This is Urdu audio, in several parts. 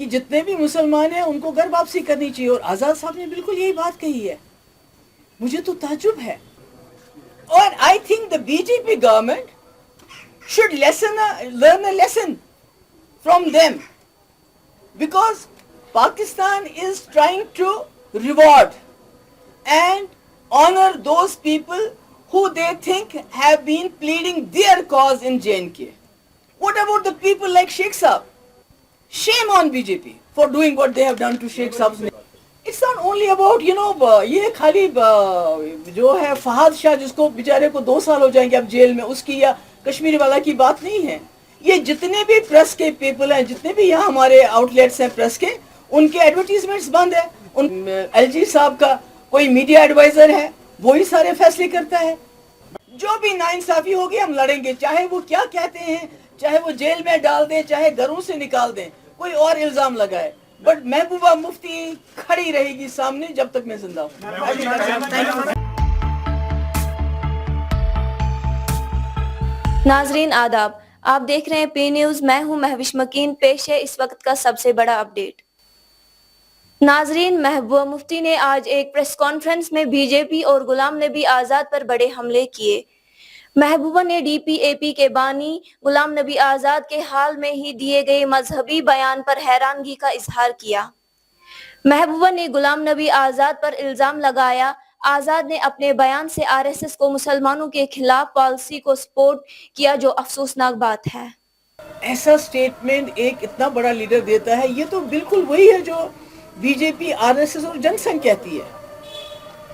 کہ جتنے بھی مسلمان ہیں ان کو گھر واپسی کرنی چاہیے, اور آزاد صاحب نے بالکل یہی بات کہی ہے. مجھے تو تعجب ہے. اور I think the B J P government should learn a lesson from them, because Pakistan is trying to reward and honor those people who they think have been pleading their cause in J&K. What about the people like Sheikh Saab? Shame on BJP for doing what they have done to Sheikh Saab's name. It's not only about, یہ خالی جو ہے فہد شاہ جس کو بیچارے کو 2 سال ہو جائیں گے اب جیل میں, اس کی یا کشمیری والا کی بات نہیں ہے. یہ جتنے بھی پریس کے پیپل ہیں, جتنے بھی یہاں ہمارے آؤٹ لیٹس ہیں پریس کے, ان کے ایڈورٹیزمنٹس بند ہیں. ایل جی صاحب کا کوئی میڈیا ایڈوائزر ہے, وہی سارے فیصلے کرتا ہے. جو بھی ناانصافی ہوگی ہم لڑیں گے, چاہے وہ کیا کہتے ہیں, چاہے وہ جیل میں ڈال دیں, چاہے گھروں سے نکال دیں, کوئی اور الزام لگائے, بٹ محبوبہ مفتی کھڑی رہے گی سامنے جب تک میں زندہ ہوں. ناظرین آداب, آپ دیکھ رہے ہیں پی نیوز, میں ہوں مہوش مکین. پیش ہے اس وقت کا سب سے بڑا اپڈیٹ. ناظرین, محبوبہ مفتی نے آج ایک پریس کانفرنس میں بی جے پی اور غلام نبی آزاد پر بڑے حملے کیے. محبوبہ نے ڈی پی اے پی کے بانی غلام نبی آزاد کے حال میں ہی دیے گئے مذہبی بیان پر حیرانگی کا اظہار کیا. محبوبہ نے غلام نبی آزاد پر الزام لگایا, آزاد نے اپنے بیان سے آر ایس ایس کو مسلمانوں کے خلاف پالیسی کو سپورٹ کیا, جو افسوسناک بات ہے. ایسا سٹیٹمنٹ ایک اتنا بڑا لیڈر دیتا ہے, یہ تو بالکل وہی ہے جو be J P, R S S اور جن سنگھ کہتی ہے.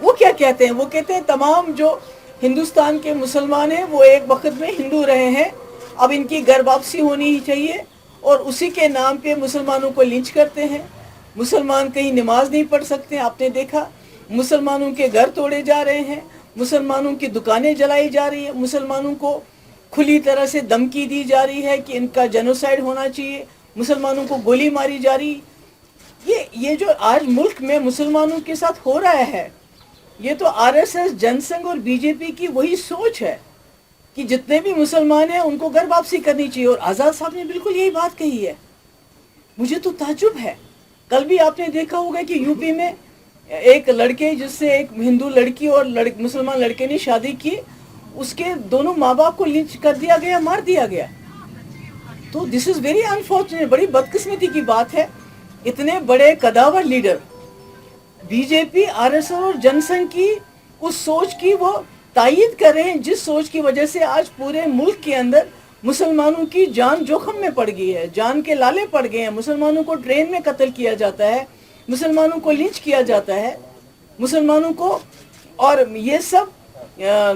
وہ کیا کہتے ہیں؟ وہ کہتے ہیں تمام جو ہندوستان کے مسلمان ہیں وہ ایک وقت میں ہندو رہے ہیں, اب ان کی گھر واپسی ہونی ہی چاہیے, اور اسی کے نام پہ مسلمانوں کو لنچ کرتے ہیں. مسلمان کہیں نماز نہیں پڑھ سکتے. آپ نے دیکھا مسلمانوں کے گھر توڑے جا رہے ہیں, مسلمانوں کی دکانیں جلائی جا رہی ہیں, مسلمانوں کو کھلی طرح سے دھمکی دی جا رہی ہے کہ ان کا جینوسائیڈ ہونا چاہیے, مسلمانوں کو گولی ماری جا رہی. یہ جو آج ملک میں مسلمانوں کے ساتھ ہو رہا ہے, یہ تو آر ایس ایس, جن سنگھ اور بی جے پی کی وہی سوچ ہے کہ جتنے بھی مسلمان ہیں ان کو گھر واپسی کرنی چاہیے, اور آزاد صاحب نے بالکل یہی بات کہی ہے. مجھے تو تعجب ہے. کل بھی آپ نے دیکھا ہوگا کہ یو پی میں ایک لڑکے جس سے ایک ہندو لڑکی اور مسلمان لڑکے نے شادی کی, اس کے دونوں ماں باپ کو لنچ کر دیا گیا, مار دیا گیا. تو دس از ویری انفارچونیٹ, بڑی بدقسمتی کی بات ہے. اتنے بڑے قداور لیڈر بی جے پی, آر ایس ایس اور جن سنگھ کی اس سوچ کی وہ تائید کر رہے ہیں, جس سوچ کی وجہ سے آج پورے ملک کے اندر مسلمانوں کی جان جوخم میں پڑ گئی ہے, جان کے لالے پڑ گئے ہیں. مسلمانوں کو ٹرین میں قتل کیا جاتا ہے, مسلمانوں کو لنچ کیا جاتا ہے, مسلمانوں کو, اور یہ سب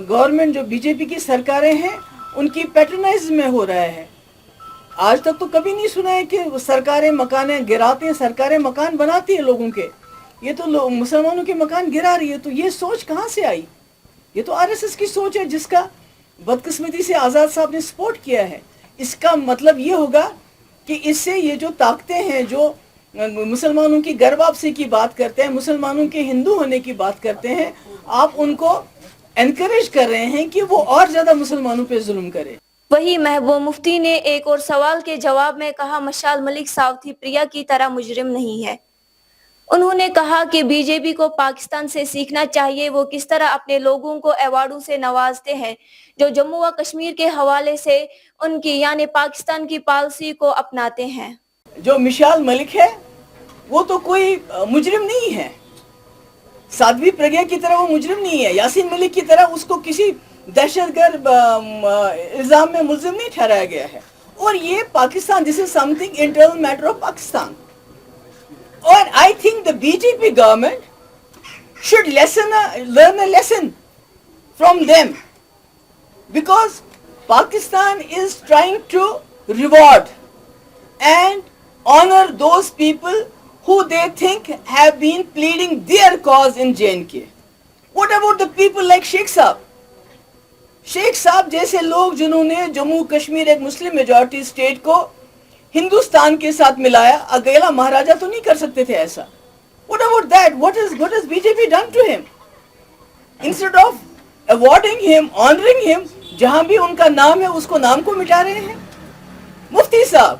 گورنمنٹ جو بی جے پی کی سرکاریں ہیں ان کی پیٹرنائز میں ہو رہا ہے. آج تک تو کبھی نہیں سنا ہے کہ سرکاریں مکانیں گراتی ہیں, سرکاریں مکان بناتی ہیں لوگوں کے. یہ تو مسلمانوں کے مکان گرا رہی ہے. تو یہ سوچ کہاں سے آئی؟ یہ تو آر ایس ایس کی سوچ ہے جس کا بدقسمتی سے آزاد صاحب نے سپورٹ کیا ہے. اس کا مطلب یہ ہوگا کہ اس سے یہ جو طاقتیں ہیں جو مسلمانوں کی گھر واپسی کی بات کرتے ہیں, مسلمانوں کے ہندو ہونے کی بات کرتے ہیں, آپ ان کو انکریج کر رہے ہیں کہ وہ اور زیادہ مسلمانوں پہ ظلم کرے. وہی محبوبہ مفتی نے ایک اور سوال کے جواب میں کہا, مشال ملک ساوتھی پریا کی طرح مجرم نہیں ہے. انہوں نے کہا کہ بی جے پی کو پاکستان سے سیکھنا چاہیے, وہ کس طرح اپنے لوگوں کو ایوارڈوں سے نوازتے ہیں جو جموں و کشمیر کے حوالے سے ان کی یعنی پاکستان کی پالیسی کو اپناتے ہیں. جو مشال ملک ہے وہ تو کوئی مجرم نہیں ہے, سادھوی پرگیا کی طرح وہ مجرم نہیں ہے, یاسین ملک کی طرح اس کو کسی دہشت گرد الزام میں ملزم نہیں ٹھہرایا گیا ہے. اور یہ Pakistan, this is something internal matter of Pakistan. اور I think the B J P government should learn a lesson from them, because Pakistan is trying to reward and honor those people who they think have been pleading their cause in J&K. What about the people like Sheikh Saab? شیخ صاحب جیسے لوگ جنہوں نے جموں کشمیر ایک مسلم میجورٹی اسٹیٹ کو ہندوستان کے ساتھ ملایا, اکیلا مہاراجہ تو نہیں کر سکتے تھے ایسا. What about that? What has BJP done to him? Instead of awarding him, honoring him, جہاں بھی ان کا نام ہے اس کو نام کو مٹا رہے ہیں. مفتی صاحب,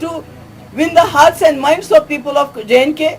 to win the hearts and minds of people of J&K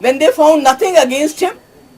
When they found nothing against him,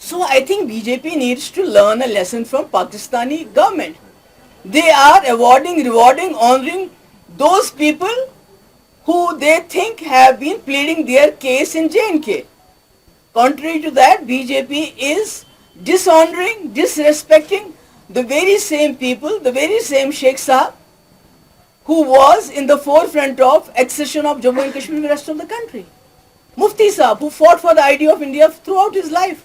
So I think BJP needs to learn a lesson from Pakistani government. They are awarding, rewarding, honoring those people who they think have been pleading their case in J&K. Contrary to that, BJP is dishonoring, disrespecting the very same people, the very same Sheikh Sahab, who was in the forefront of accession of Jammu and Kashmir to the rest of the country. Mufti Sahab, who fought for the idea of India throughout his life.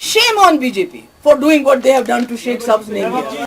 Shame on BJP for doing what they have done to Sheikh Sahab's name here.